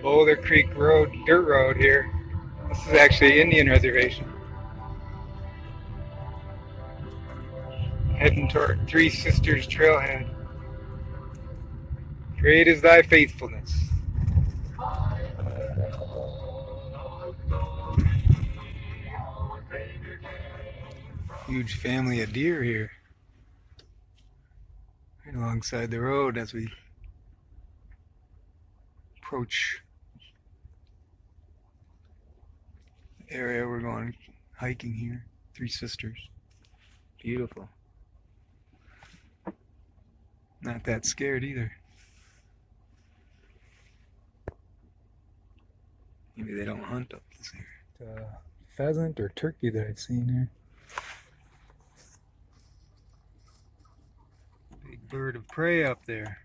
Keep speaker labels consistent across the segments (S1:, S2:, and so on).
S1: Boulder Creek Road, dirt road here. This is actually Indian reservation. Heading toward Three Sisters Trailhead. Great is thy faithfulness. Huge family of deer here. Right alongside the road as we approach the area we're going hiking here. Three Sisters. Beautiful. Not that scared either. Maybe they don't hunt up this area. It's a pheasant or turkey that I've seen here. Big bird of prey up there.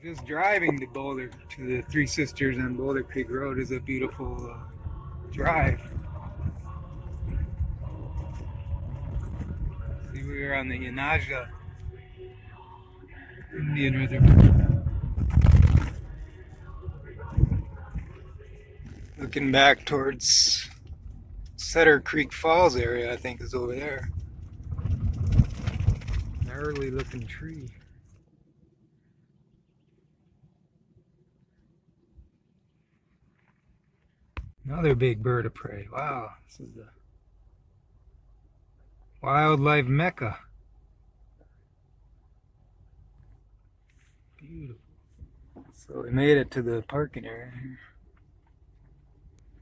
S1: Just driving to Boulder, to the Three Sisters on Boulder Creek Road is a beautiful drive. See, we were on the Yanaja Indian Reservation. Looking back towards Cedar Creek Falls area, I think is over there. Gnarly looking tree. Another big bird of prey. Wow, this is the wildlife mecca. Beautiful. So we made it to the parking area here.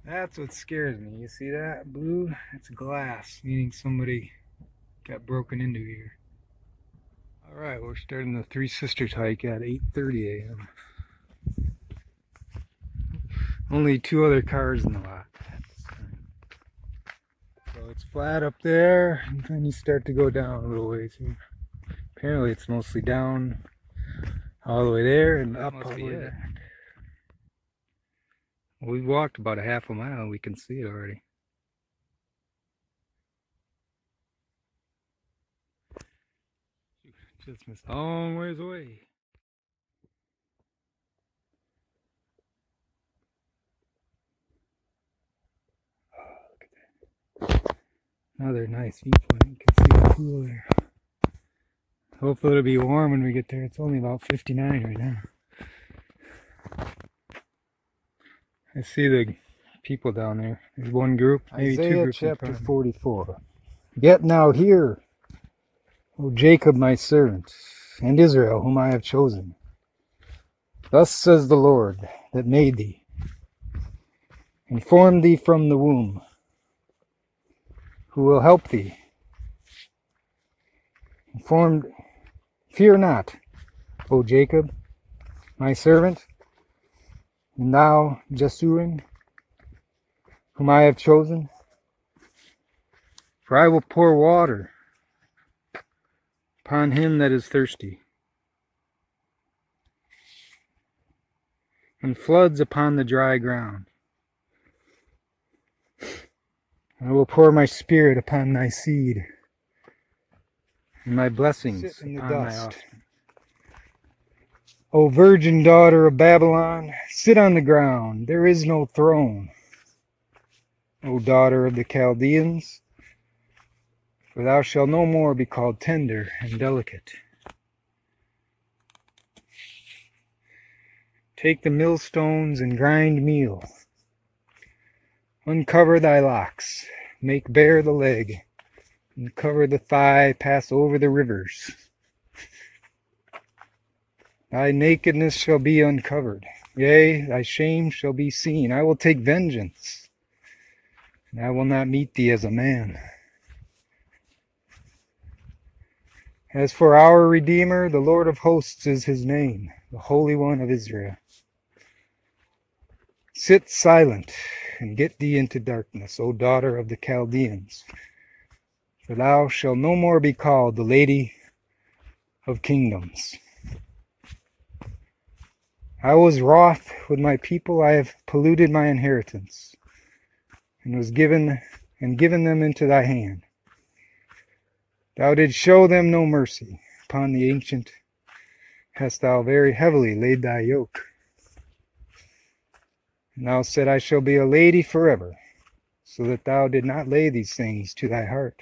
S1: That's what scares me. You see that blue? It's glass, meaning somebody got broken into here. Alright, we're starting the Three Sisters hike at 8:30 a.m. Only 2 other cars in the lot. So it's flat up there, and then you start to go down a little ways here. Apparently it's mostly down all the way there and up all the way back. We've walked about a half a mile and we can see it already. Just missed a long ways away. Another nice viewpoint. You can see the pool there. Hopefully it'll be warm when we get there. It's only about 59 right now. I see the people down there. There's one group, maybe
S2: Isaiah
S1: 2 groups.
S2: Chapter 44. Get now hear, O Jacob my servant, and Israel whom I have chosen. Thus says the Lord that made thee, and formed thee from the womb, who will help thee. Informed, fear not, O Jacob, my servant, and thou, Jesurim, whom I have chosen. For I will pour water upon him that is thirsty, and floods upon the dry ground. I will pour my spirit upon thy seed, and my blessings upon thy offspring. O virgin daughter of Babylon, sit on the ground, there is no throne. O daughter of the Chaldeans, for thou shalt no more be called tender and delicate. Take the millstones and grind meal. Uncover thy locks, make bare the leg, and cover the thigh, pass over the rivers. Thy nakedness shall be uncovered, yea, thy shame shall be seen. I will take vengeance, and I will not meet thee as a man. As for our Redeemer, the Lord of hosts is his name, the Holy One of Israel. Sit silent and get thee into darkness, O daughter of the Chaldeans, for thou shalt no more be called the Lady of Kingdoms. I was wroth with my people, I have polluted my inheritance, and was given them into thy hand. Thou didst show them no mercy. Upon the ancient hast thou very heavily laid thy yoke. And thou said, I shall be a lady forever, so that thou did not lay these things to thy heart.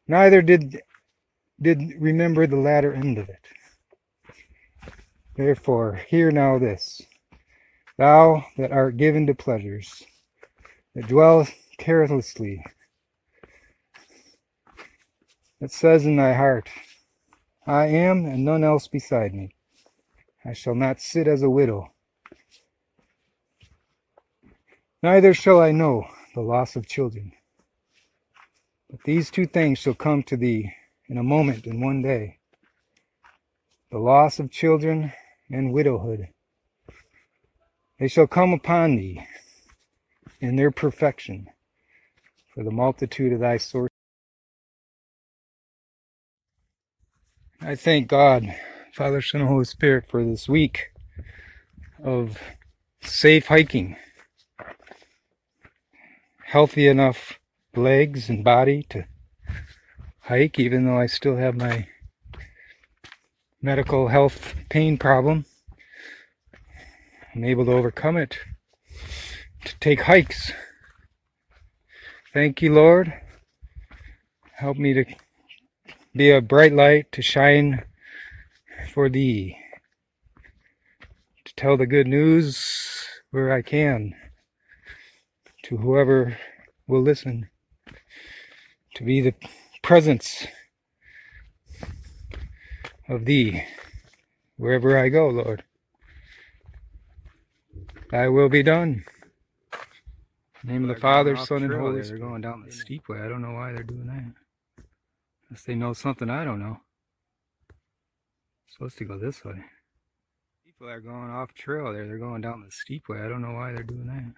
S2: Neither did remember the latter end of it. Therefore, hear now this, thou that art given to pleasures, that dwellest carelessly, that says in thy heart, I am, and none else beside me. I shall not sit as a widow. Neither shall I know the loss of children. But these two things shall come to thee in a moment, in one day, the loss of children and widowhood. They shall come upon thee in their perfection, for the multitude of thy sources. I thank God, Father, Son, and Holy Spirit, for this week of safe hiking. Healthy enough legs and body to hike, even though I still have my medical health pain problem. I'm able to overcome it, to take hikes. Thank you, Lord. Help me to be a bright light, to shine for thee, to tell the good news where I can, to whoever will listen, to be the presence of thee wherever I go, Lord. Thy will be done. In the name of the Father, Son, and Holy Spirit. They're going down the steep way. I don't know why they're doing that. Unless they know something I don't know. I'm supposed to go this way. People are going off trail there. They're going down the steep way. I don't know why they're doing that.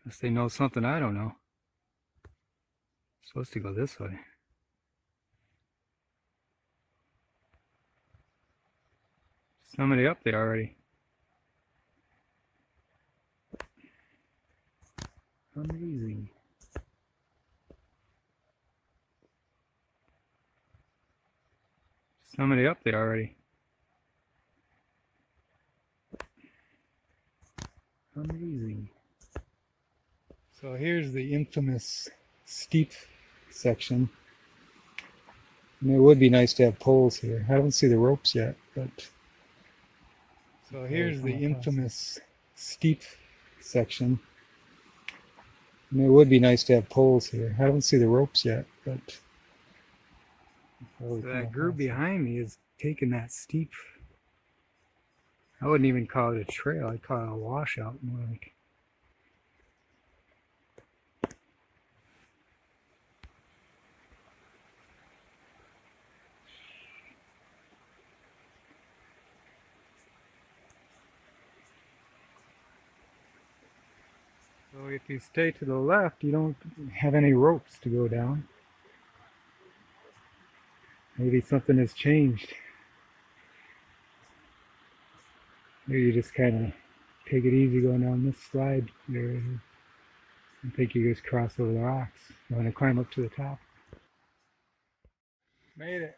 S2: Unless they know something I don't know. I'm supposed to go this way. Somebody up there already. Amazing. Somebody up there already. Amazing. So here's the infamous steep section. And it would be nice to have poles here. I don't see the ropes yet, but... So here's the infamous steep section. And it would be nice to have poles here. I don't see the ropes yet, but... So that group behind me is taking that steep... I wouldn't even call it a trail. I'd call it a washout more like. So if you stay to the left, you don't have any ropes to go down. Maybe something has changed. Maybe you just kind of take it easy going down this slide there. I think you just cross over the rocks. You want to climb up to the top. Made it.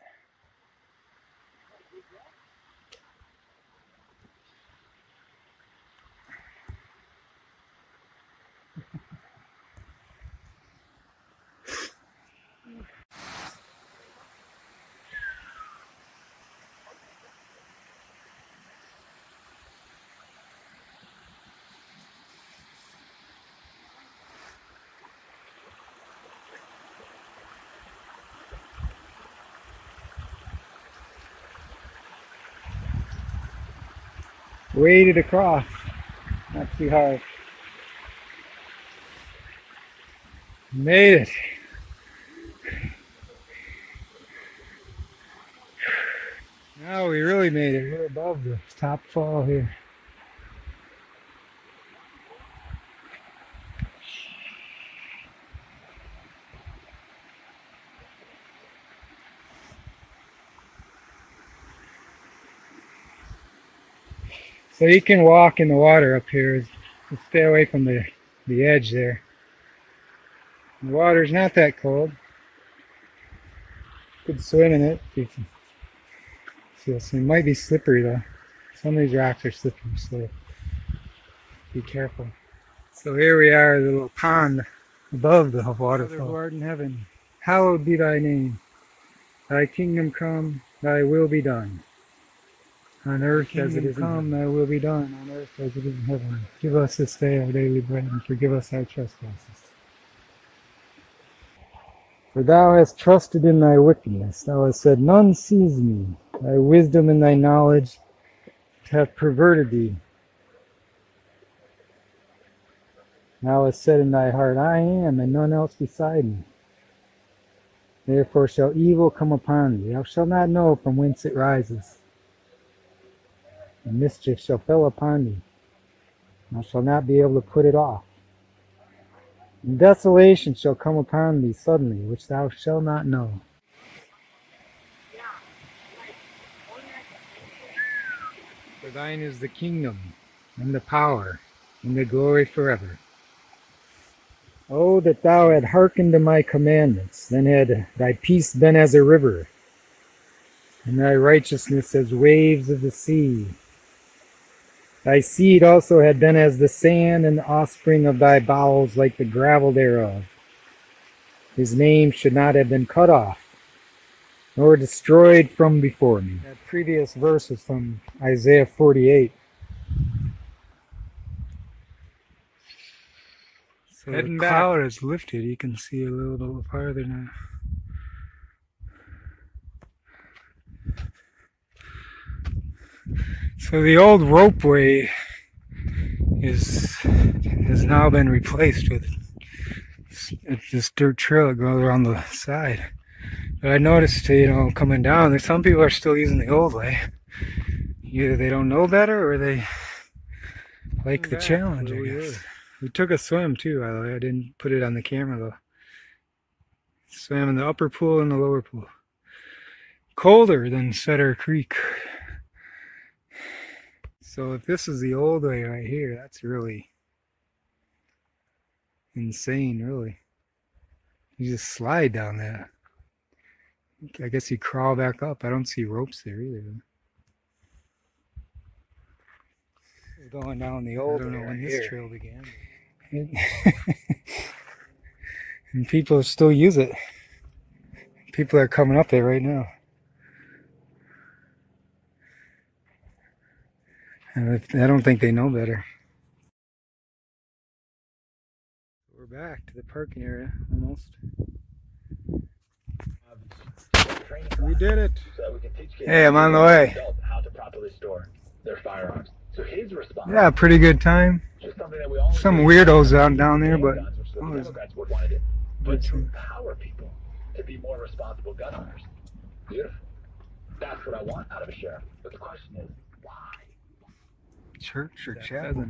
S2: Waded across. Not too hard. Made it. Now we really made it. We're above the top fall here. So you can walk in the water up here. Just stay away from the the edge there. The water's not that cold. Could swim in it. It might be slippery though. Some of these rocks are slippery, so be careful. So here we are, the little pond above the waterfall. Father who art in heaven, hallowed be thy name. Thy kingdom come, thy will be done. On earth as it is in heaven. Thy will be done, on earth as it is in heaven. Give us this day our daily bread, and forgive us our trespasses. For thou hast trusted in thy wickedness. Thou hast said, none sees me. Thy wisdom and thy knowledge hath perverted thee. Thou hast said in thy heart, I am, and none else beside me. Therefore shall evil come upon thee. Thou shalt not know from whence it rises. And mischief shall fall upon thee. Thou shalt not be able to put it off. And desolation shall come upon thee suddenly, which thou shalt not know. For thine is the kingdom, and the power, and the glory forever. Oh, that thou had hearkened to my commandments, then had thy peace been as a river, and thy righteousness as waves of the sea. Thy seed also had been as the sand, and the offspring of thy bowels like the gravel thereof. His name should not have been cut off, nor destroyed from before me. That previous verse is from Isaiah 48. So the cloud is lifted. You can see a little farther now. So the old ropeway has now been replaced with this dirt trail that goes around the side. But I noticed, coming down, that some people are still using the old way. Either they don't know better or they like the challenge, I guess. We took a swim too, by the way. I didn't put it on the camera though. Swam in the upper pool and the lower pool. Colder than Cedar Creek. So if this is the old way right here, that's really insane, really. You just slide down that. I guess you crawl back up. I don't see ropes there either. Going down the old way. I don't know when this trail began. And people still use it. People are coming up there right now. I don't think they know better. We're back to the parking area, almost. We did it. Hey, I'm on the way. How to properly store their firearms. So his response. Yeah, pretty good time. Some weirdos down there, but to empower people to be more responsible gun owners. Beautiful. That's what I want out of a sheriff. But the question is, why? Church or chapel?